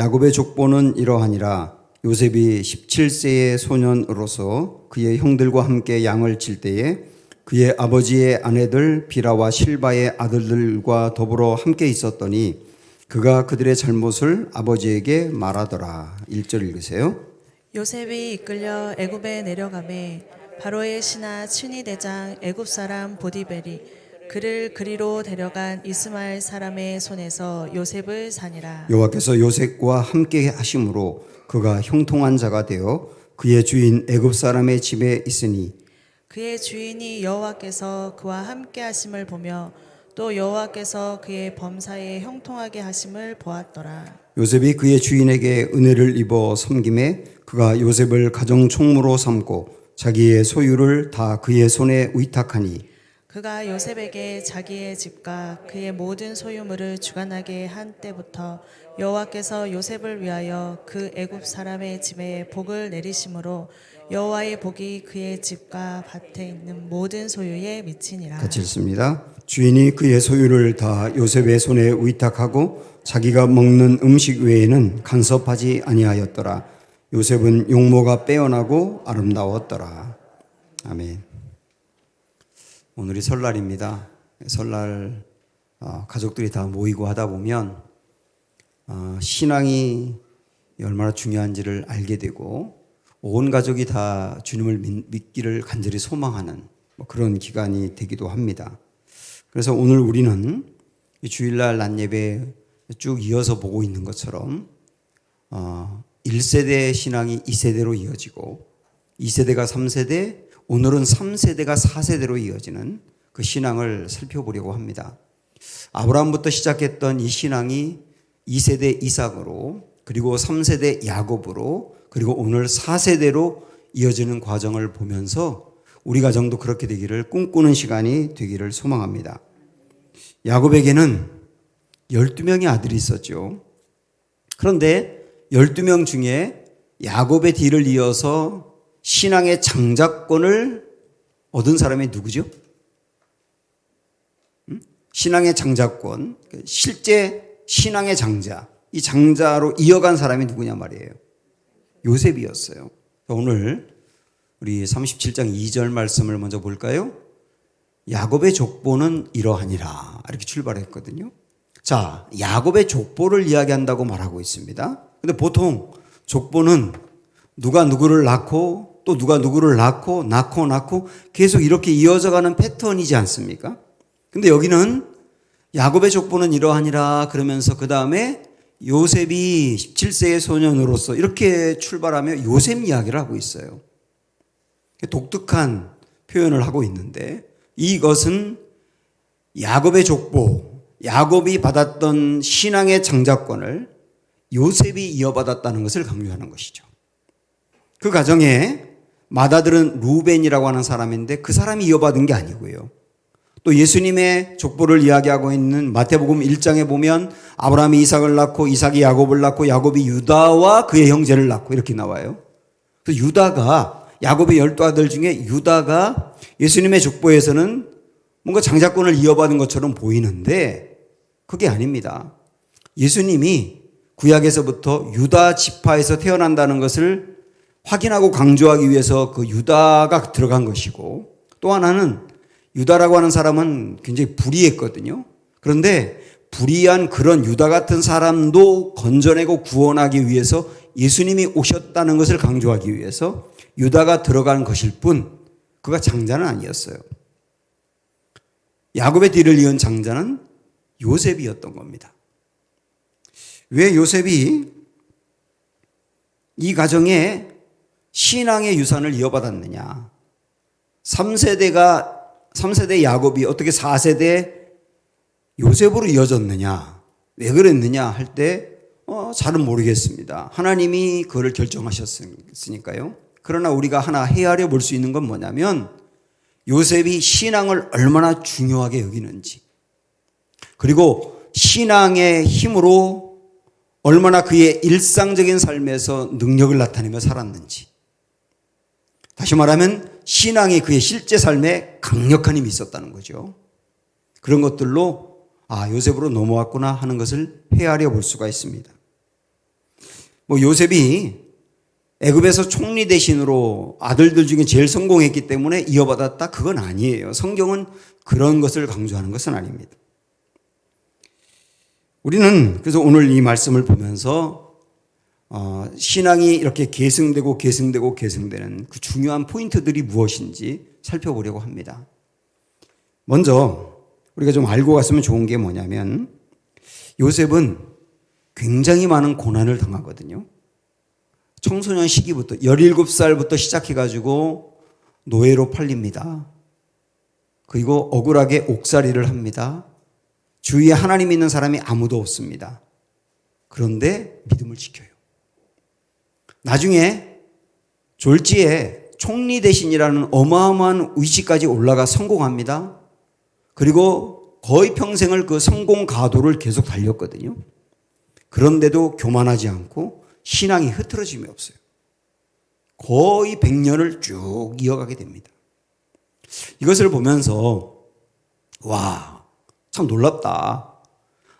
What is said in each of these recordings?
야곱의 족보는 이러하니라. 요셉이 17세의 소년으로서 그의 형들과 함께 양을 칠 때에 그의 아버지의 아내들 비라와 실바의 아들들과 더불어 함께 있었더니 그가 그들의 잘못을 아버지에게 말하더라. 1절 읽으세요. 요셉이 이끌려 애굽에 내려가매 바로의 신하 친위 대장 애굽 사람 보디벨이 그를 그리로 데려간 이스마엘 사람의 손에서 요셉을 사니라. 여호와께서 요셉과 함께 하심으로 그가 형통한 자가 되어 그의 주인 애굽 사람의 집에 있으니 그의 주인이 여호와께서 그와 함께 하심을 보며 또 여호와께서 그의 범사에 형통하게 하심을 보았더라. 요셉이 그의 주인에게 은혜를 입어 섬김에 그가 요셉을 가정 총무로 삼고 자기의 소유를 다 그의 손에 위탁하니 그가 요셉에게 자기의 집과 그의 모든 소유물을 주관하게 한 때부터 여호와께서 요셉을 위하여 그 애굽 사람의 집에 복을 내리심으로 여호와의 복이 그의 집과 밭에 있는 모든 소유에 미치니라. 같이 읽습니다. 주인이 그의 소유를 다 요셉의 손에 위탁하고 자기가 먹는 음식 외에는 간섭하지 아니하였더라. 요셉은 용모가 빼어나고 아름다웠더라. 아멘. 오늘이 설날입니다. 설날 가족들이 다 모이고 하다 보면 신앙이 얼마나 중요한지를 알게 되고 온 가족이 다 주님을 믿기를 간절히 소망하는 그런 기간이 되기도 합니다. 그래서 오늘 우리는 이 주일날 낮예배 쭉 이어서 보고 있는 것처럼 1세대 신앙이 2세대로 이어지고 2세대가 3세대, 오늘은 3세대가 4세대로 이어지는 그 신앙을 살펴보려고 합니다. 아브라함부터 시작했던 이 신앙이 2세대 이삭으로 그리고 3세대 야곱으로 그리고 오늘 4세대로 이어지는 과정을 보면서 우리 가정도 그렇게 되기를 꿈꾸는 시간이 되기를 소망합니다. 야곱에게는 12명의 아들이 있었죠. 그런데 12명 중에 야곱의 뒤를 이어서 신앙의 장자권을 얻은 사람이 누구죠? 신앙의 장자권, 실제 신앙의 장자, 이 장자로 이어간 사람이 누구냐 말이에요. 요셉이었어요. 오늘 우리 37장 2절 말씀을 먼저 볼까요? 야곱의 족보는 이러하니라 이렇게 출발했거든요. 자, 야곱의 족보를 이야기한다고 말하고 있습니다. 근데 보통 족보는 누가 누구를 낳고 또 누가 누구를 낳고 계속 이렇게 이어져가는 패턴이지 않습니까? 근데 여기는 야곱의 족보는 이러하니라 그러면서 그 다음에 요셉이 17세의 소년으로서 이렇게 출발하며 요셉 이야기를 하고 있어요. 독특한 표현을 하고 있는데 이것은 야곱의 족보, 야곱이 받았던 신앙의 장자권을 요셉이 이어받았다는 것을 강조하는 것이죠. 그 가정에 맏아들은 루벤이라고 하는 사람인데 그 사람이 이어받은 게 아니고요. 또 예수님의 족보를 이야기하고 있는 마태복음 1장에 보면 아브라함이 이삭을 낳고 이삭이 야곱을 낳고 야곱이 유다와 그의 형제를 낳고 이렇게 나와요. 그래서 유다가 야곱의 12아들 중에 유다가 예수님의 족보에서는 뭔가 장자권을 이어받은 것처럼 보이는데 그게 아닙니다. 예수님이 구약에서부터 유다 지파에서 태어난다는 것을 확인하고 강조하기 위해서 그 유다가 들어간 것이고 또 하나는 유다라고 하는 사람은 굉장히 불의했거든요. 그런데 불의한 그런 유다 같은 사람도 건져내고 구원하기 위해서 예수님이 오셨다는 것을 강조하기 위해서 유다가 들어간 것일 뿐 그가 장자는 아니었어요. 야곱의 뒤를 이은 장자는 요셉이었던 겁니다. 왜 요셉이 이 가정에 신앙의 유산을 이어받았느냐? 3세대 야곱이 어떻게 4세대 요셉으로 이어졌느냐? 왜 그랬느냐 할 때 잘은 모르겠습니다. 하나님이 그걸 결정하셨으니까요. 그러나 우리가 하나 헤아려 볼 수 있는 건 뭐냐면 요셉이 신앙을 얼마나 중요하게 여기는지 그리고 신앙의 힘으로 얼마나 그의 일상적인 삶에서 능력을 나타내며 살았는지 다시 말하면 신앙이 그의 실제 삶에 강력한 힘이 있었다는 거죠. 그런 것들로 요셉으로 넘어왔구나 하는 것을 헤아려 볼 수가 있습니다. 뭐 요셉이 애굽에서 총리 대신으로 아들들 중에 제일 성공했기 때문에 이어받았다? 그건 아니에요. 성경은 그런 것을 강조하는 것은 아닙니다. 우리는 그래서 오늘 이 말씀을 보면서 신앙이 이렇게 계승되고 계승되는 그 중요한 포인트들이 무엇인지 살펴보려고 합니다. 먼저 우리가 좀 알고 갔으면 좋은 게 뭐냐면 요셉은 굉장히 많은 고난을 당하거든요. 청소년 시기부터 17살부터 시작해가지고 노예로 팔립니다. 그리고 억울하게 옥살이를 합니다. 주위에 하나님 믿는 사람이 아무도 없습니다. 그런데 믿음을 지켜요. 나중에 졸지에 총리 대신이라는 어마어마한 위치까지 올라가 성공합니다. 그리고 거의 평생을 그 성공 가도를 계속 달렸거든요. 그런데도 교만하지 않고 신앙이 흐트러짐이 없어요. 거의 100년을 쭉 이어가게 됩니다. 이것을 보면서 와, 참 놀랍다.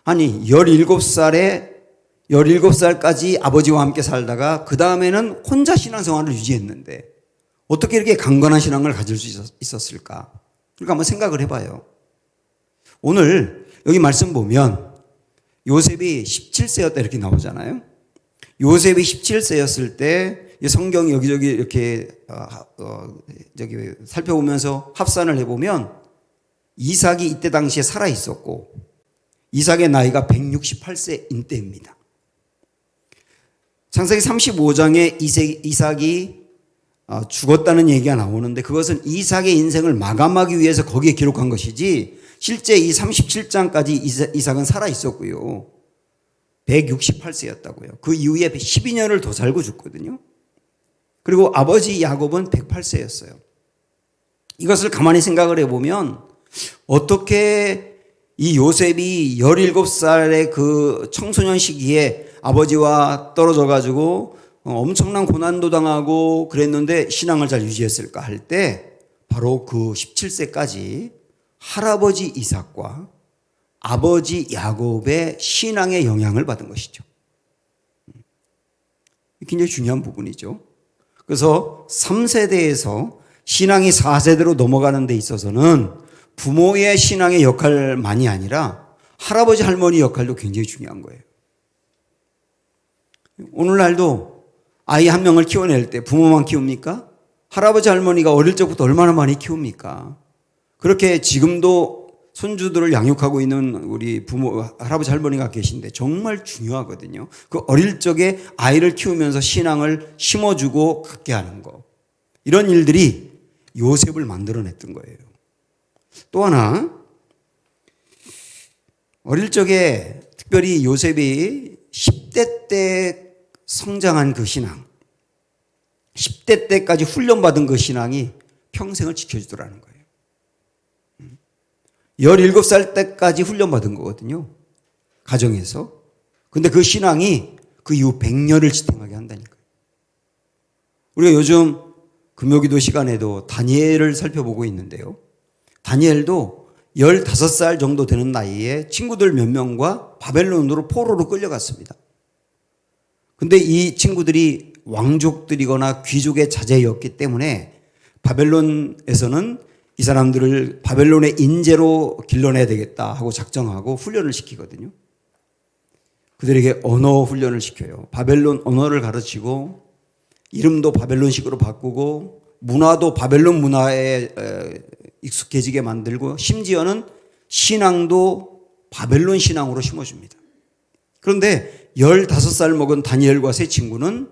아니 17살까지 아버지와 함께 살다가 그 다음에는 혼자 신앙생활을 유지했는데 어떻게 이렇게 강건한 신앙을 가질 수 있었을까? 그러니까 한번 생각을 해봐요. 오늘 여기 말씀 보면 요셉이 17세였다 이렇게 나오잖아요. 요셉이 17세였을 때 성경 여기저기 이렇게 저기 살펴보면서 합산을 해보면 이삭이 이때 당시에 살아 있었고 이삭의 나이가 168세인 때입니다. 창세기 35장에 이삭이 죽었다는 얘기가 나오는데 그것은 이삭의 인생을 마감하기 위해서 거기에 기록한 것이지 실제 이 37장까지 이삭은 살아 있었고요. 168세였다고요. 그 이후에 12년을 더 살고 죽거든요. 그리고 아버지 야곱은 108세였어요. 이것을 가만히 생각을 해보면 어떻게 이 요셉이 17살의 그 청소년 시기에 아버지와 떨어져 가지고 엄청난 고난도 당하고 그랬는데 신앙을 잘 유지했을까 할 때 바로 그 17세까지 할아버지 이삭과 아버지 야곱의 신앙의 영향을 받은 것이죠. 굉장히 중요한 부분이죠. 그래서 3세대에서 신앙이 4세대로 넘어가는 데 있어서는 부모의 신앙의 역할만이 아니라 할아버지 할머니 역할도 굉장히 중요한 거예요. 오늘날도 아이 한 명을 키워낼 때 부모만 키웁니까? 할아버지 할머니가 어릴 적부터 얼마나 많이 키웁니까? 그렇게 지금도 손주들을 양육하고 있는 우리 부모, 할아버지 할머니가 계신데 정말 중요하거든요. 그 어릴 적에 아이를 키우면서 신앙을 심어주고 갖게 하는 거. 이런 일들이 요셉을 만들어냈던 거예요. 또 하나, 어릴 적에 특별히 요셉이 10대 때 성장한 그 신앙, 10대 때까지 훈련받은 그 신앙이 평생을 지켜주더라는 거예요. 17살 때까지 훈련받은 거거든요. 가정에서. 근데 그 신앙이 그 이후 100년을 지탱하게 한다니까요. 우리가 요즘 금요기도 시간에도 다니엘을 살펴보고 있는데요. 다니엘도 15살 정도 되는 나이에 친구들 몇 명과 바벨론으로 포로로 끌려갔습니다. 근데 이 친구들이 왕족들이거나 귀족의 자제였기 때문에 바벨론에서는 이 사람들을 바벨론의 인재로 길러내야 되겠다 하고 작정하고 훈련을 시키거든요. 그들에게 언어 훈련을 시켜요. 바벨론 언어를 가르치고 이름도 바벨론식으로 바꾸고 문화도 바벨론 문화에 익숙해지게 만들고 심지어는 신앙도 바벨론 신앙으로 심어줍니다. 그런데 15살 먹은 다니엘과 세 친구는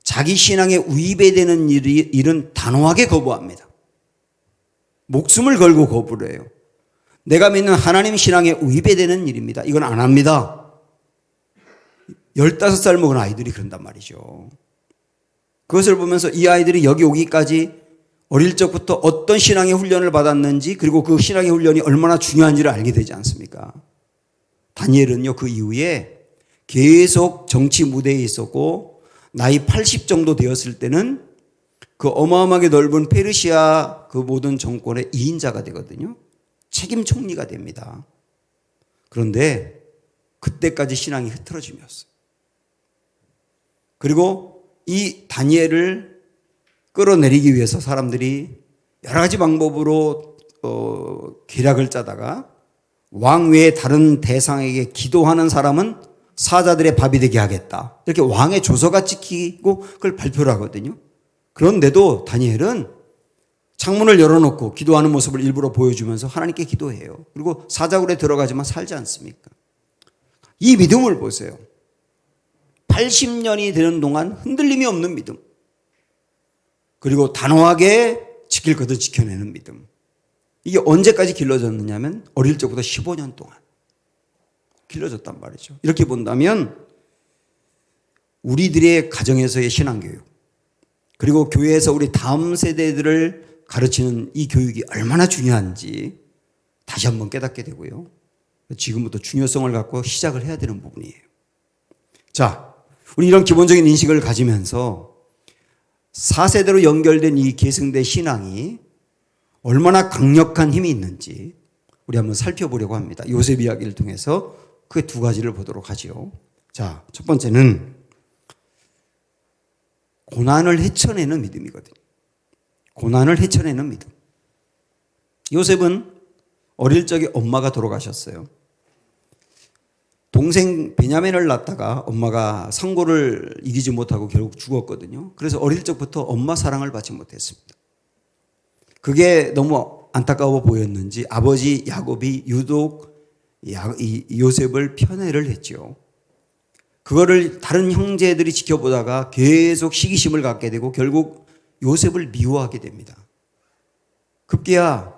자기 신앙에 위배되는 일은 단호하게 거부합니다. 목숨을 걸고 거부를 해요. 내가 믿는 하나님 신앙에 위배되는 일입니다. 이건 안 합니다. 15살 먹은 아이들이 그런단 말이죠. 그것을 보면서 이 아이들이 여기 오기까지 어릴 적부터 어떤 신앙의 훈련을 받았는지 그리고 그 신앙의 훈련이 얼마나 중요한지를 알게 되지 않습니까? 다니엘은요, 그 이후에 계속 정치 무대에 있었고 나이 80 정도 되었을 때는 그 어마어마하게 넓은 페르시아 그 모든 정권의 2인자가 되거든요. 책임 총리가 됩니다. 그런데 그때까지 신앙이 흐트러짐이었어요. 그리고 이 다니엘을 끌어내리기 위해서 사람들이 여러 가지 방법으로 계략을 짜다가 왕 외에 다른 대상에게 기도하는 사람은 사자들의 밥이 되게 하겠다. 이렇게 왕의 조서가 찍히고 그걸 발표를 하거든요. 그런데도 다니엘은 창문을 열어놓고 기도하는 모습을 일부러 보여주면서 하나님께 기도해요. 그리고 사자굴에 들어가지만 살지 않습니까? 이 믿음을 보세요. 80년이 되는 동안 흔들림이 없는 믿음. 그리고 단호하게 지킬 것을 지켜내는 믿음. 이게 언제까지 길러졌느냐면 어릴 적부터 15년 동안 길러졌단 말이죠. 이렇게 본다면 우리들의 가정에서의 신앙교육, 그리고 교회에서 우리 다음 세대들을 가르치는 이 교육이 얼마나 중요한지 다시 한번 깨닫게 되고요. 지금부터 중요성을 갖고 시작을 해야 되는 부분이에요. 자, 우리 이런 기본적인 인식을 가지면서 4세대로 연결된 이 계승된 신앙이 얼마나 강력한 힘이 있는지 우리 한번 살펴보려고 합니다. 요셉 이야기를 통해서 그 두 가지를 보도록 하죠. 자, 첫 번째는 고난을 헤쳐내는 믿음이거든요. 고난을 헤쳐내는 믿음. 요셉은 어릴 적에 엄마가 돌아가셨어요. 동생 베냐민을 낳다가 엄마가 상고를 이기지 못하고 결국 죽었거든요. 그래서 어릴 적부터 엄마 사랑을 받지 못했습니다. 그게 너무 안타까워 보였는지 아버지 야곱이 유독 요셉을 편애를 했죠. 그거를 다른 형제들이 지켜보다가 계속 시기심을 갖게 되고 결국 요셉을 미워하게 됩니다. 급기야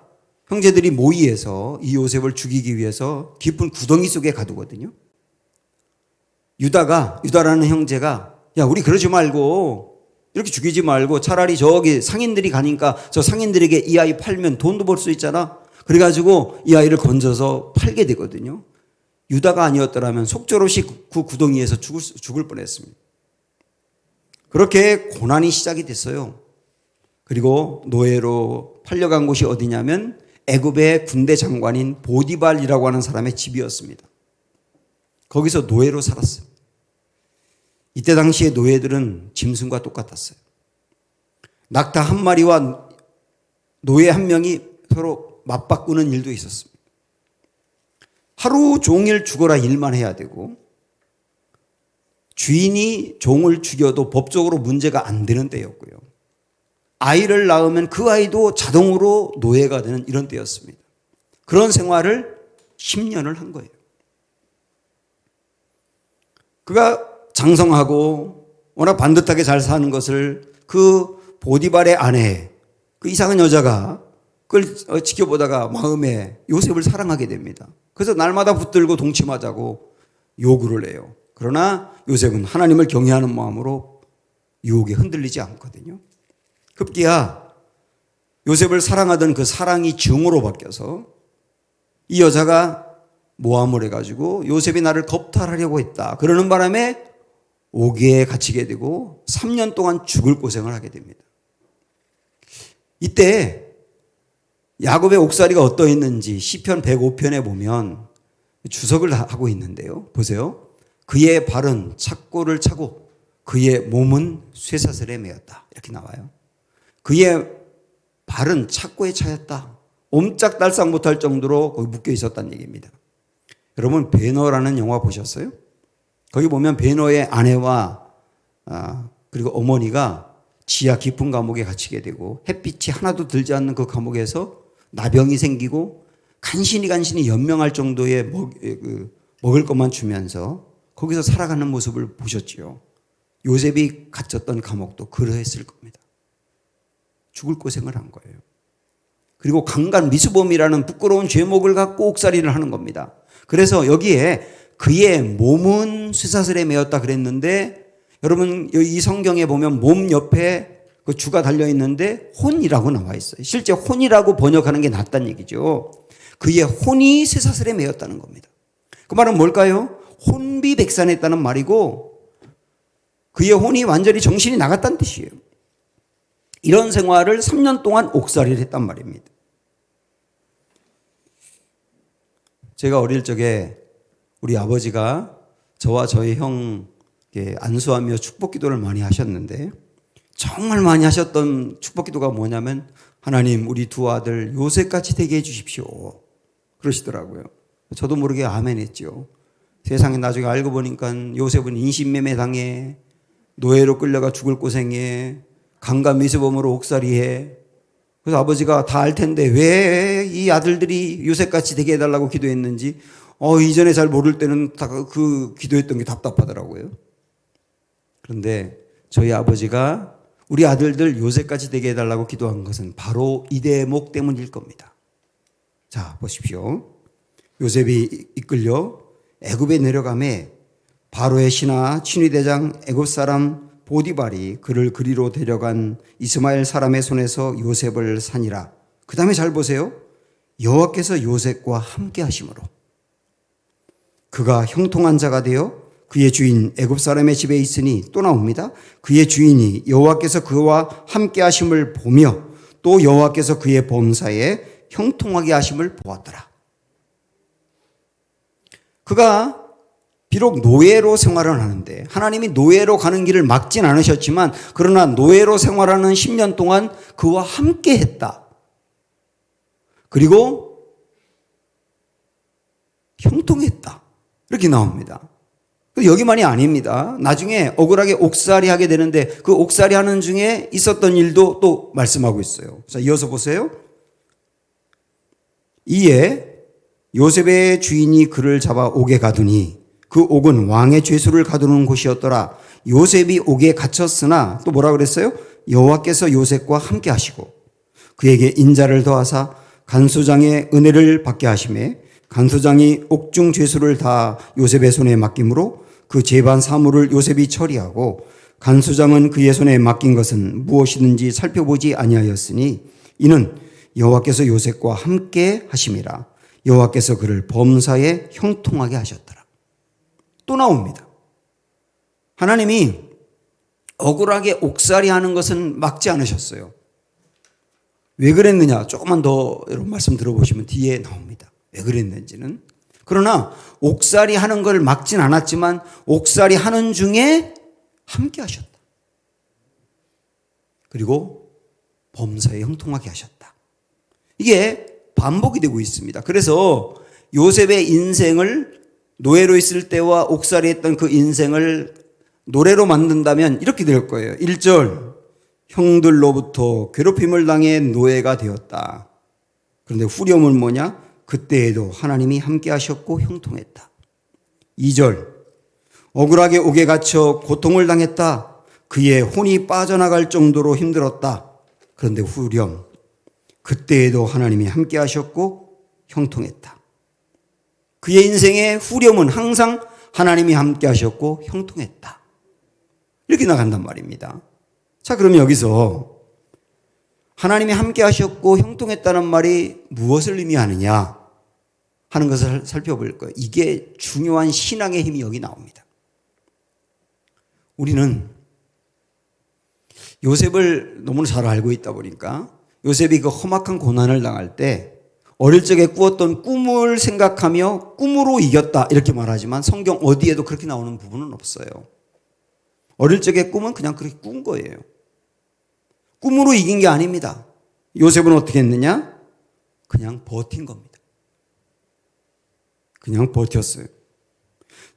형제들이 모의해서 이 요셉을 죽이기 위해서 깊은 구덩이 속에 가두거든요. 유다라는 형제가 야, 우리 그러지 말고 이렇게 죽이지 말고 차라리 저기 상인들이 가니까 저 상인들에게 이 아이 팔면 돈도 벌 수 있잖아. 그래가지고 이 아이를 건져서 팔게 되거든요. 유다가 아니었더라면 속절없이 그 구덩이에서 죽을 뻔했습니다. 그렇게 고난이 시작이 됐어요. 그리고 노예로 팔려간 곳이 어디냐면 애굽의 군대 장관인 보디발이라고 하는 사람의 집이었습니다. 거기서 노예로 살았어요. 이때 당시의 노예들은 짐승과 똑같았어요. 낙타 한 마리와 노예 한 명이 서로 맞바꾸는 일도 있었습니다. 하루 종일 죽어라 일만 해야 되고 주인이 종을 죽여도 법적으로 문제가 안 되는 때였고요. 아이를 낳으면 그 아이도 자동으로 노예가 되는 이런 때였습니다. 그런 생활을 10년을 한 거예요. 그가 장성하고 워낙 반듯하게 잘 사는 것을 그 보디발의 아내, 그 이상한 여자가 그걸 지켜보다가 마음에 요셉을 사랑하게 됩니다. 그래서 날마다 붙들고 동침하자고 요구를 해요. 그러나 요셉은 하나님을 경외하는 마음으로 유혹에 흔들리지 않거든요. 급기야 요셉을 사랑하던 그 사랑이 증오로 바뀌어서 이 여자가 모함을 해가지고 요셉이 나를 겁탈하려고 했다. 그러는 바람에 옥에 갇히게 되고 3년 동안 죽을 고생을 하게 됩니다. 이때 야곱의 옥살이가 어떠했는지 시편 105편에 보면 주석을 하고 있는데요. 보세요. 그의 발은 착고를 차고 그의 몸은 쇠사슬에 매였다. 이렇게 나와요. 그의 발은 착고에 차였다. 옴짝달싹 못할 정도로 거기 묶여 있었다는 얘기입니다. 여러분 베너라는 영화 보셨어요? 거기 보면 베너의 아내와 그리고 어머니가 지하 깊은 감옥에 갇히게 되고 햇빛이 하나도 들지 않는 그 감옥에서 나병이 생기고 간신히 연명할 정도의 먹을 것만 주면서 거기서 살아가는 모습을 보셨지요. 요셉이 갇혔던 감옥도 그러했을 겁니다. 죽을 고생을 한 거예요. 그리고 강간 미수범이라는 부끄러운 죄목을 갖고 옥살이를 하는 겁니다. 그래서 여기에 그의 몸은 쇠사슬에 매였다 그랬는데 여러분 이 성경에 보면 몸 옆에 그 주가 달려 있는데 혼이라고 나와 있어요. 실제 혼이라고 번역하는 게 낫다는 얘기죠. 그의 혼이 쇠사슬에 매였다는 겁니다. 그 말은 뭘까요? 혼비백산했다는 말이고 그의 혼이 완전히 정신이 나갔다는 뜻이에요. 이런 생활을 3년 동안 옥살이를 했단 말입니다. 제가 어릴 적에 우리 아버지가 저와 저희 형 안수하며 축복 기도를 많이 하셨는데 정말 많이 하셨던 축복 기도가 뭐냐면 하나님 우리 두 아들 요셉같이 되게 해 주십시오. 그러시더라고요. 저도 모르게 아멘 했죠. 세상에 나중에 알고 보니까 요셉은 인신매매 당해, 노예로 끌려가 죽을 고생해, 강간 미수범으로 옥살이해. 그래서 아버지가 다 알 텐데 왜 이 아들들이 요셉같이 되게 해달라고 기도했는지 이전에 잘 모를 때는 다 그 기도했던 게 답답하더라고요. 그런데 저희 아버지가 우리 아들들 요셉같이 되게 해달라고 기도한 것은 바로 이 대목 때문일 겁니다. 자, 보십시오. 요셉이 이끌려 애굽에 내려가매 바로의 신하 친위대장 애굽 사람 보디발이 그를 그리로 데려간 이스마엘 사람의 손에서 요셉을 사니라. 그 다음에 잘 보세요. 여호와께서 요셉과 함께 하심으로 그가 형통한 자가 되어 그의 주인 애굽 사람의 집에 있으니 또 나옵니다. 그의 주인이 여호와께서 그와 함께 하심을 보며 또 여호와께서 그의 범사에 형통하게 하심을 보았더라. 그가 비록 노예로 생활을 하는데 하나님이 노예로 가는 길을 막진 않으셨지만 그러나 노예로 생활하는 10년 동안 그와 함께 했다. 그리고 형통했다. 이렇게 나옵니다. 여기만이 아닙니다. 나중에 억울하게 옥살이 하게 되는데 그 옥살이 하는 중에 있었던 일도 또 말씀하고 있어요. 자, 이어서 보세요. 이에 요셉의 주인이 그를 잡아 옥에 가두니 그 옥은 왕의 죄수를 가두는 곳이었더라. 요셉이 옥에 갇혔으나 또 뭐라 그랬어요? 여호와께서 요셉과 함께 하시고 그에게 인자를 더하사 간수장의 은혜를 받게 하시매 간수장이 옥중 죄수를 다 요셉의 손에 맡김으로 그 재반 사물을 요셉이 처리하고 간수장은 그의 손에 맡긴 것은 무엇이든지 살펴보지 아니하였으니 이는 여호와께서 요셉과 함께 하심이라. 여호와께서 그를 범사에 형통하게 하셨더라. 또 나옵니다. 하나님이 억울하게 옥살이 하는 것은 막지 않으셨어요. 왜 그랬느냐? 조금만 더 여러분 말씀 들어보시면 뒤에 나옵니다. 왜 그랬는지는. 그러나 옥살이 하는 걸 막진 않았지만 옥살이 하는 중에 함께 하셨다. 그리고 범사에 형통하게 하셨다. 이게 반복이 되고 있습니다. 그래서 요셉의 인생을 노예로 있을 때와 옥살이 했던 그 인생을 노래로 만든다면 이렇게 될 거예요. 1절 형들로부터 괴롭힘을 당해 노예가 되었다. 그런데 후렴은 뭐냐? 그때에도 하나님이 함께 하셨고 형통했다. 2절 억울하게 옥에 갇혀 고통을 당했다. 그의 혼이 빠져나갈 정도로 힘들었다. 그런데 후렴 그때에도 하나님이 함께 하셨고 형통했다. 그의 인생의 후렴은 항상 하나님이 함께 하셨고 형통했다. 이렇게 나간단 말입니다. 자, 그러면 여기서 하나님이 함께 하셨고 형통했다는 말이 무엇을 의미하느냐 하는 것을 살펴볼 거예요. 이게 중요한 신앙의 힘이 여기 나옵니다. 우리는 요셉을 너무 잘 알고 있다 보니까 요셉이 그 험악한 고난을 당할 때 어릴 적에 꾸었던 꿈을 생각하며 꿈으로 이겼다 이렇게 말하지만 성경 어디에도 그렇게 나오는 부분은 없어요. 어릴 적의 꿈은 그냥 그렇게 꾼 거예요. 꿈으로 이긴 게 아닙니다. 요셉은 어떻게 했느냐? 그냥 버틴 겁니다. 그냥 버텼어요.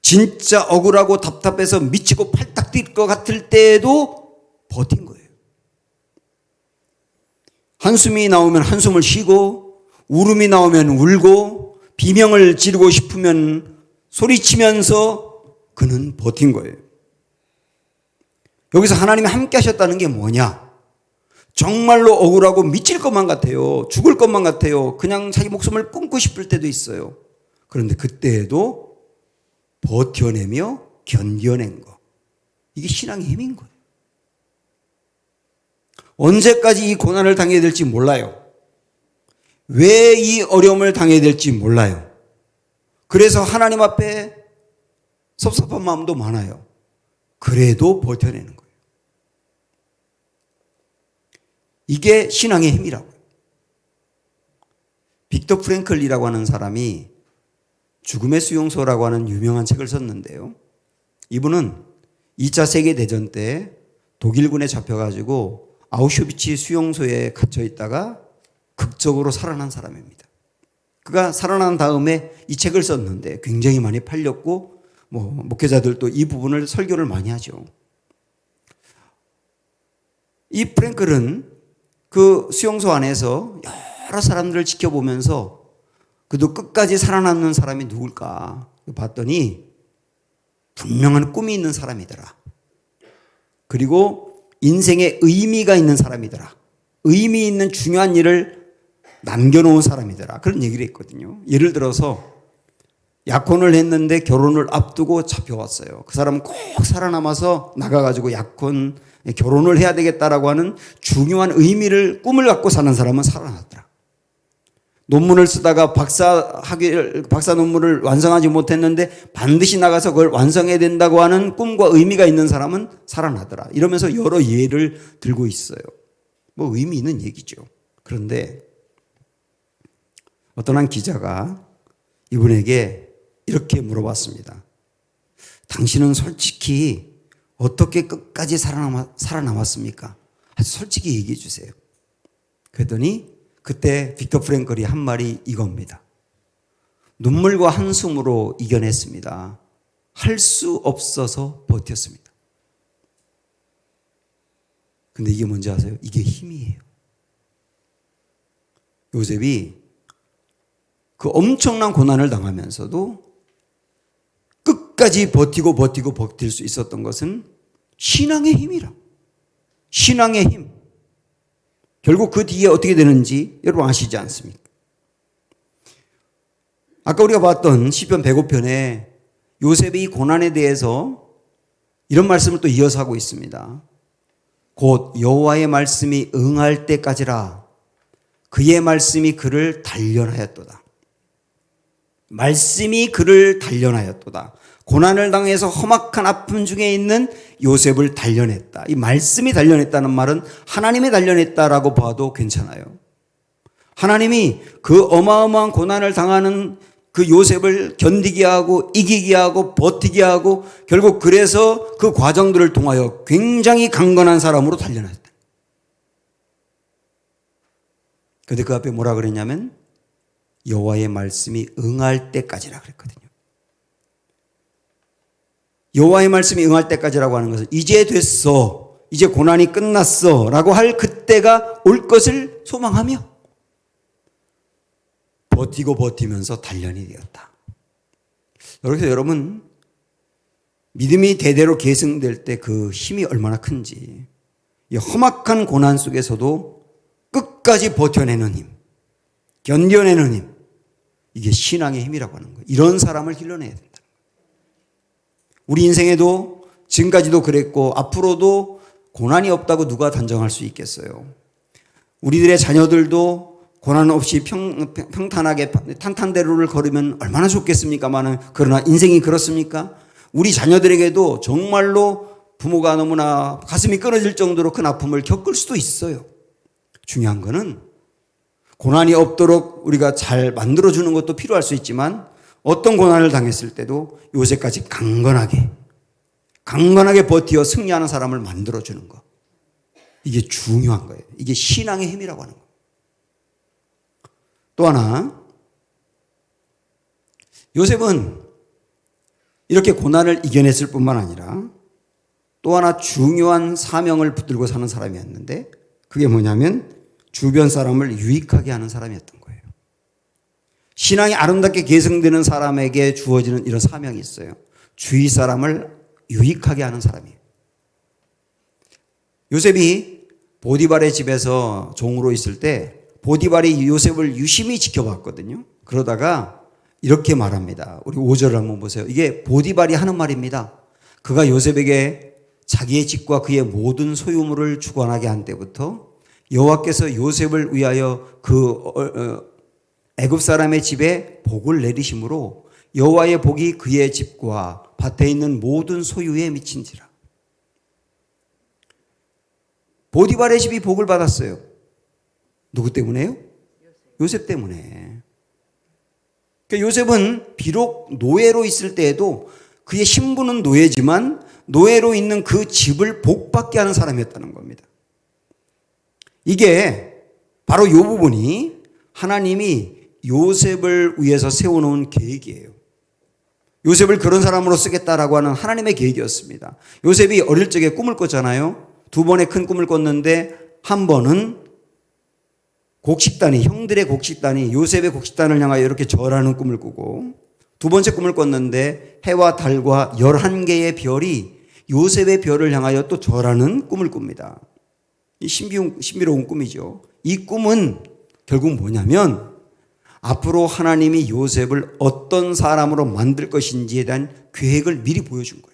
진짜 억울하고 답답해서 미치고 팔딱 뛸 것 같을 때에도 버틴 거예요. 한숨이 나오면 한숨을 쉬고 울음이 나오면 울고 비명을 지르고 싶으면 소리치면서 그는 버틴 거예요. 여기서 하나님이 함께 하셨다는 게 뭐냐? 정말로 억울하고 미칠 것만 같아요. 죽을 것만 같아요. 그냥 자기 목숨을 끊고 싶을 때도 있어요. 그런데 그때에도 버텨내며 견뎌낸 거. 이게 신앙의 힘인 거예요. 언제까지 이 고난을 당해야 될지 몰라요. 왜 이 어려움을 당해야 될지 몰라요. 그래서 하나님 앞에 섭섭한 마음도 많아요. 그래도 버텨내는 거예요. 이게 신앙의 힘이라고요. 빅터 프랭클이라고 하는 사람이 죽음의 수용소라고 하는 유명한 책을 썼는데요. 이분은 2차 세계대전 때 독일군에 잡혀가지고 아우슈비츠 수용소에 갇혀 있다가 극적으로 살아난 사람입니다. 그가 살아난 다음에 이 책을 썼는데 굉장히 많이 팔렸고 목회자들도 이 부분을 설교를 많이 하죠. 이 프랭클은 그 수용소 안에서 여러 사람들을 지켜보면서 그도 끝까지 살아남는 사람이 누굴까 봤더니 분명한 꿈이 있는 사람이더라. 그리고 인생에 의미가 있는 사람이더라. 의미 있는 중요한 일을 남겨놓은 사람이더라. 그런 얘기를 했거든요. 예를 들어서 약혼을 했는데 결혼을 앞두고 잡혀왔어요. 그 사람은 꼭 살아남아서 나가가지고 결혼을 해야 되겠다라고 하는 중요한 꿈을 갖고 사는 사람은 살아났더라. 논문을 쓰다가 박사 논문을 완성하지 못했는데 반드시 나가서 그걸 완성해야 된다고 하는 꿈과 의미가 있는 사람은 살아나더라. 이러면서 여러 예를 들고 있어요. 의미 있는 얘기죠. 그런데 어떤 한 기자가 이분에게 이렇게 물어봤습니다. 당신은 솔직히 어떻게 끝까지 살아남았습니까? 아주 솔직히 얘기해 주세요. 그랬더니 그때 빅터 프랭클이 한 말이 이겁니다. 눈물과 한숨으로 이겨냈습니다. 할 수 없어서 버텼습니다. 근데 이게 뭔지 아세요? 이게 힘이에요. 요셉이 그 엄청난 고난을 당하면서도 끝까지 버틸 수 있었던 것은 신앙의 힘이라. 신앙의 힘. 결국 그 뒤에 어떻게 되는지 여러분 아시지 않습니까? 아까 우리가 봤던 시편 105편에 요셉의 이 고난에 대해서 이런 말씀을 또 이어서 하고 있습니다. 곧 여호와의 말씀이 응할 때까지라 그의 말씀이 그를 단련하였도다. 말씀이 그를 단련하였도다. 고난을 당해서 험악한 아픔 중에 있는 요셉을 단련했다. 이 말씀이 단련했다는 말은 하나님이 단련했다라고 봐도 괜찮아요. 하나님이 그 어마어마한 고난을 당하는 그 요셉을 견디게 하고 이기게 하고 버티게 하고 결국 그래서 그 과정들을 통하여 굉장히 강건한 사람으로 단련했다. 그런데 그 앞에 뭐라 그랬냐면 여호와의 말씀이 응할 때까지라 그랬거든요. 여호와의 말씀이 응할 때까지라고 하는 것은 이제 됐어, 이제 고난이 끝났어 라고 할 그때가 올 것을 소망하며 버티면서 단련이 되었다. 그래서 여러분 믿음이 대대로 계승될 때 그 힘이 얼마나 큰지, 이 험악한 고난 속에서도 끝까지 버텨내는 힘, 견뎌내는 힘, 이게 신앙의 힘이라고 하는 거예요. 이런 사람을 길러내야 된다. 우리 인생에도 지금까지도 그랬고 앞으로도 고난이 없다고 누가 단정할 수 있겠어요? 우리들의 자녀들도 고난 없이 평탄하게 탄탄대로를 걸으면 얼마나 좋겠습니까마는, 그러나 인생이 그렇습니까? 우리 자녀들에게도 정말로 부모가 너무나 가슴이 끊어질 정도로 큰 아픔을 겪을 수도 있어요. 중요한 거는 고난이 없도록 우리가 잘 만들어주는 것도 필요할 수 있지만 어떤 고난을 당했을 때도 요새까지 강건하게 버티어 승리하는 사람을 만들어주는 것, 이게 중요한 거예요. 이게 신앙의 힘이라고 하는 거예요. 또 하나, 요셉은 이렇게 고난을 이겨냈을 뿐만 아니라 또 하나 중요한 사명을 붙들고 사는 사람이었는데, 그게 뭐냐면 주변 사람을 유익하게 하는 사람이었던 거예요. 신앙이 아름답게 계승되는 사람에게 주어지는 이런 사명이 있어요. 주위 사람을 유익하게 하는 사람이에요. 요셉이 보디발의 집에서 종으로 있을 때 보디발이 요셉을 유심히 지켜봤거든요. 그러다가 이렇게 말합니다. 우리 5절을 한번 보세요. 이게 보디발이 하는 말입니다. 그가 요셉에게 자기의 집과 그의 모든 소유물을 주관하게 한 때부터 여호와께서 요셉을 위하여 그 애굽 사람의 집에 복을 내리심으로 여호와의 복이 그의 집과 밭에 있는 모든 소유에 미친지라. 보디발의 집이 복을 받았어요. 누구 때문에요? 요셉 때문에. 그러니까 요셉은 비록 노예로 있을 때에도 그의 신분은 노예지만 노예로 있는 그 집을 복받게 하는 사람이었다는 겁니다. 이게 바로 이 부분이 하나님이 요셉을 위해서 세워놓은 계획이에요. 요셉을 그런 사람으로 쓰겠다라고 하는 하나님의 계획이었습니다. 요셉이 어릴 적에 꿈을 꿨잖아요. 2번의 큰 꿈을 꿨는데 한 번은 곡식단이, 형들의 곡식단이 요셉의 곡식단을 향하여 이렇게 절하는 꿈을 꾸고, 2번째 꿈을 꿨는데 해와 달과 11개의 별이 요셉의 별을 향하여 또 절하는 꿈을 꿉니다. 이 신비로운 꿈이죠. 이 꿈은 결국 뭐냐면 앞으로 하나님이 요셉을 어떤 사람으로 만들 것인지에 대한 계획을 미리 보여준 거예요.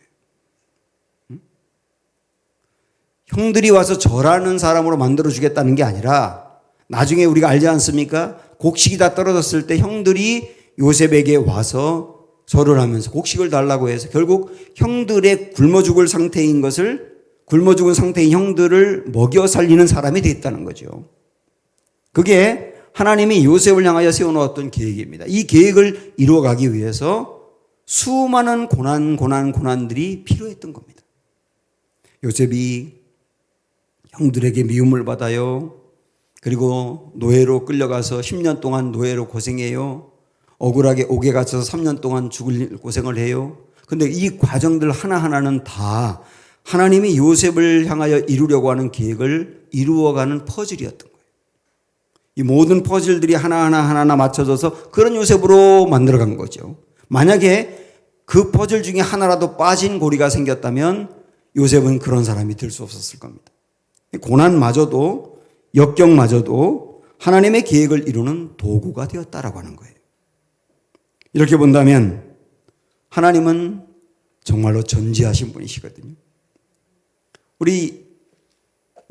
형들이 와서 절하는 사람으로 만들어주겠다는 게 아니라 나중에 우리가 알지 않습니까? 곡식이 다 떨어졌을 때 형들이 요셉에게 와서 절을 하면서 곡식을 달라고 해서 결국 형들의 굶어 죽을 상태인 형들을 먹여 살리는 사람이 됐다는 거죠. 그게 하나님이 요셉을 향하여 세워놓았던 계획입니다. 이 계획을 이루어가기 위해서 수많은 고난들이 필요했던 겁니다. 요셉이 형들에게 미움을 받아요. 그리고 노예로 끌려가서 10년 동안 노예로 고생해요. 억울하게 옥에 갇혀서 3년 동안 죽을 고생을 해요. 근데 이 과정들 하나하나는 다 하나님이 요셉을 향하여 이루려고 하는 계획을 이루어가는 퍼즐이었던 거예요. 이 모든 퍼즐들이 하나하나 맞춰져서 그런 요셉으로 만들어간 거죠. 만약에 그 퍼즐 중에 하나라도 빠진 고리가 생겼다면 요셉은 그런 사람이 될 수 없었을 겁니다. 고난마저도, 역경마저도 하나님의 계획을 이루는 도구가 되었다라고 하는 거예요. 이렇게 본다면 하나님은 정말로 전지하신 분이시거든요. 우리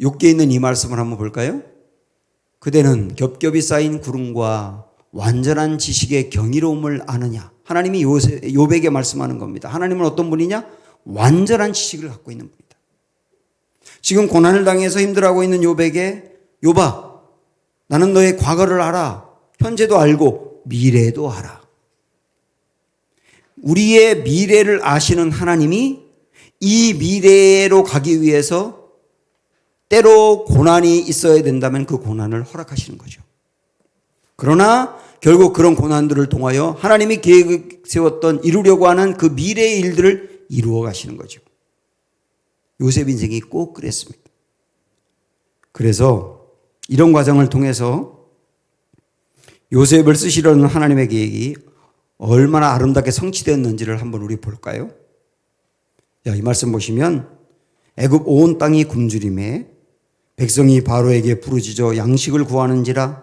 욥기에 있는 이 말씀을 한번 볼까요? 그대는 겹겹이 쌓인 구름과 완전한 지식의 경이로움을 아느냐. 하나님이 욥에게 말씀하는 겁니다. 하나님은 어떤 분이냐? 완전한 지식을 갖고 있는 분이다. 지금 고난을 당해서 힘들어하고 있는 욥에게 욥아, 나는 너의 과거를 알아. 현재도 알고 미래도 알아. 우리의 미래를 아시는 하나님이 이 미래로 가기 위해서 때로 고난이 있어야 된다면 그 고난을 허락하시는 거죠. 그러나 결국 그런 고난들을 통하여 하나님이 계획을 세웠던 이루려고 하는 그 미래의 일들을 이루어 가시는 거죠. 요셉 인생이 꼭 그랬습니다. 그래서 이런 과정을 통해서 요셉을 쓰시려는 하나님의 계획이 얼마나 아름답게 성취되었는지를 한번 우리 볼까요? 이 말씀 보시면 애굽 온 땅이 굶주림에 백성이 바로에게 부르짖어 양식을 구하는지라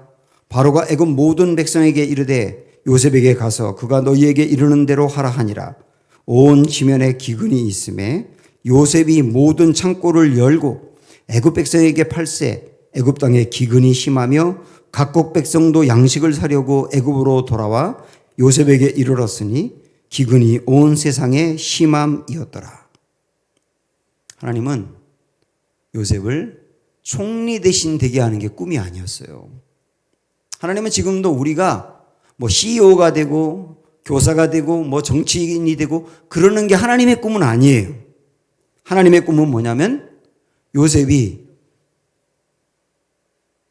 바로가 애굽 모든 백성에게 이르되 요셉에게 가서 그가 너희에게 이르는 대로 하라 하니라. 온 지면에 기근이 있음에 요셉이 모든 창고를 열고 애굽 백성에게 팔세 애굽 땅에 기근이 심하며 각국 백성도 양식을 사려고 애굽으로 돌아와 요셉에게 이르렀으니 기근이 온 세상에 심함이었더라. 하나님은 요셉을 총리 대신 되게 하는 게 꿈이 아니었어요. 하나님은 지금도 우리가 CEO가 되고 교사가 되고 정치인이 되고 그러는 게 하나님의 꿈은 아니에요. 하나님의 꿈은 뭐냐면 요셉이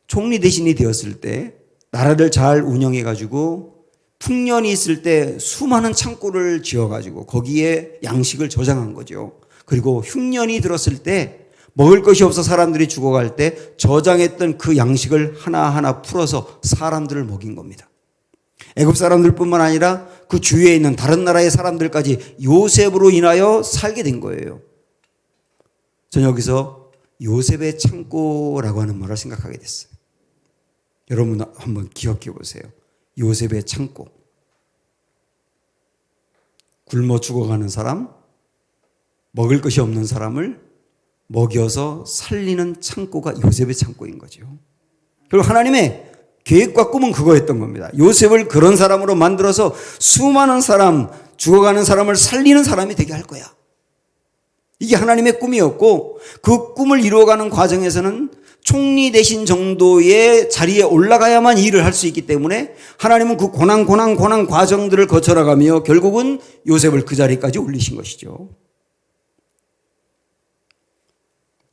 총리 대신이 되었을 때 나라를 잘 운영해 가지고 풍년이 있을 때 수많은 창고를 지어 가지고 거기에 양식을 저장한 거죠. 그리고 흉년이 들었을 때 먹을 것이 없어 사람들이 죽어갈 때 저장했던 그 양식을 하나하나 풀어서 사람들을 먹인 겁니다. 애굽 사람들뿐만 아니라 그 주위에 있는 다른 나라의 사람들까지 요셉으로 인하여 살게 된 거예요. 저는 여기서 요셉의 창고라고 하는 말을 생각하게 됐어요. 여러분 한번 기억해 보세요. 요셉의 창고. 굶어 죽어가는 사람, 먹을 것이 없는 사람을 먹여서 살리는 창고가 요셉의 창고인 거죠. 그리고 하나님의 계획과 꿈은 그거였던 겁니다. 요셉을 그런 사람으로 만들어서 수많은 사람, 죽어가는 사람을 살리는 사람이 되게 할 거야. 이게 하나님의 꿈이었고 그 꿈을 이루어가는 과정에서는 총리 되신 정도의 자리에 올라가야만 일을 할 수 있기 때문에 하나님은 그 고난 과정들을 거쳐나가며 결국은 요셉을 그 자리까지 올리신 것이죠.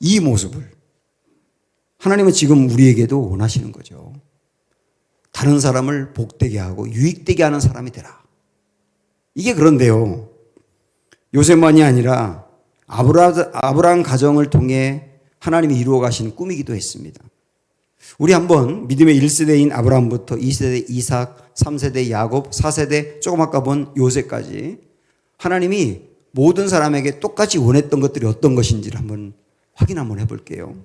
이 모습을 하나님은 지금 우리에게도 원하시는 거죠. 다른 사람을 복되게 하고 유익되게 하는 사람이 되라. 이게 그런데요, 요셉만이 아니라 아브라함 가정을 통해 하나님이 이루어 가시는 꿈이기도 했습니다. 우리 한번 믿음의 1세대인 아브라함부터 2세대 이삭, 3세대 야곱, 4세대 조금 아까 본 요셉까지 하나님이 모든 사람에게 똑같이 원했던 것들이 어떤 것인지를 한번 확인 한번 해볼게요.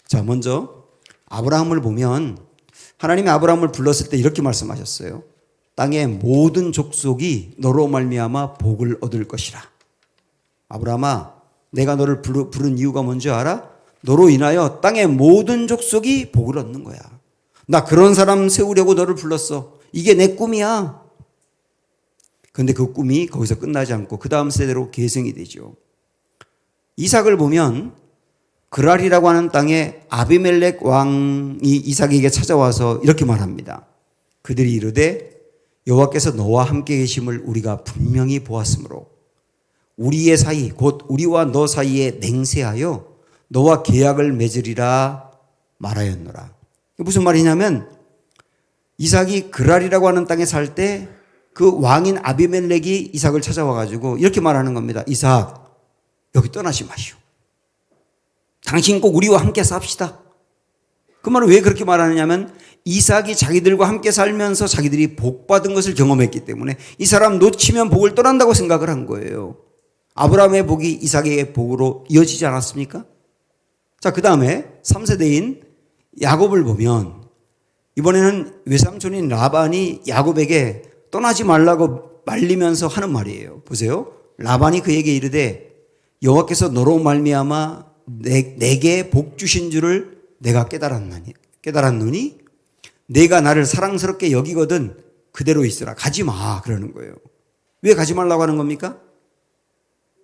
자, 먼저 아브라함을 보면 하나님이 아브라함을 불렀을 때 이렇게 말씀하셨어요. 땅의 모든 족속이 너로 말미암아 복을 얻을 것이라. 아브라함아, 내가 너를 부른 이유가 뭔지 알아? 너로 인하여 땅의 모든 족속이 복을 얻는 거야. 나 그런 사람 세우려고 너를 불렀어. 이게 내 꿈이야. 그런데 그 꿈이 거기서 끝나지 않고 그 다음 세대로 계승이 되죠. 이삭을 보면 그랄이라고 하는 땅에 아비멜렉 왕이 이삭에게 찾아와서 이렇게 말합니다. 그들이 이르되 여호와께서 너와 함께 계심을 우리가 분명히 보았으므로 우리의 사이 곧 우리와 너 사이에 맹세하여 너와 계약을 맺으리라 말하였노라. 무슨 말이냐면 이삭이 그랄이라고 하는 땅에 살 때 그 왕인 아비멜렉이 이삭을 찾아와 가지고 이렇게 말하는 겁니다. 이삭, 여기 떠나지 마시오. 당신 꼭 우리와 함께 삽시다. 그 말은 왜 그렇게 말하느냐면 이삭이 자기들과 함께 살면서 자기들이 복 받은 것을 경험했기 때문에 이 사람 놓치면 복을 떠난다고 생각을 한 거예요. 아브라함의 복이 이삭의 복으로 이어지지 않았습니까? 자, 그 다음에 3세대인 야곱을 보면 이번에는 외삼촌인 라반이 야곱에게 떠나지 말라고 말리면서 하는 말이에요. 보세요. 라반이 그에게 이르되 여호와께서 너로 말미암아 내게 복 주신 줄을 내가 깨달았느니 내가 나를 사랑스럽게 여기거든 그대로 있으라. 가지 마. 그러는 거예요. 왜 가지 말라고 하는 겁니까?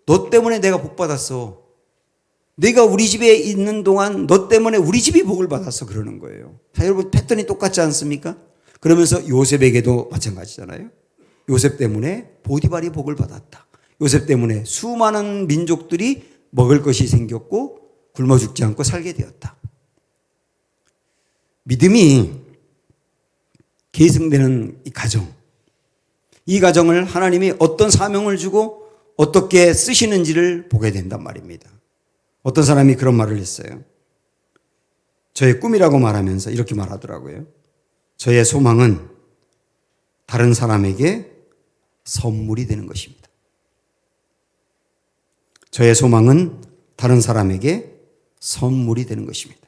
너 때문에 내가 복 받았어. 내가 우리 집에 있는 동안 너 때문에 우리 집이 복을 받았어. 그러는 거예요. 자, 여러분 패턴이 똑같지 않습니까? 그러면서 요셉에게도 마찬가지잖아요. 요셉 때문에 보디발이 복을 받았다. 요셉 때문에 수많은 민족들이 먹을 것이 생겼고 굶어 죽지 않고 살게 되었다. 믿음이 계승되는 이 가정을 하나님이 어떤 사명을 주고 어떻게 쓰시는지를 보게 된단 말입니다. 어떤 사람이 그런 말을 했어요. 저의 꿈이라고 말하면서 이렇게 말하더라고요. 저의 소망은 다른 사람에게 선물이 되는 것입니다. 저의 소망은 다른 사람에게 선물이 되는 것입니다.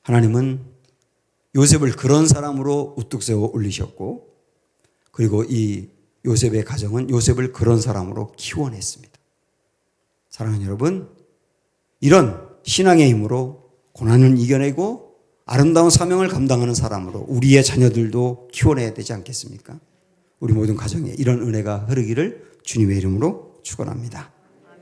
하나님은 요셉을 그런 사람으로 우뚝 세워 올리셨고, 그리고 이 요셉의 가정은 요셉을 그런 사람으로 키워냈습니다. 사랑하는 여러분, 이런 신앙의 힘으로 고난을 이겨내고 아름다운 사명을 감당하는 사람으로 우리의 자녀들도 키워내야 되지 않겠습니까? 우리 모든 가정에 이런 은혜가 흐르기를 주님의 이름으로 축원합니다.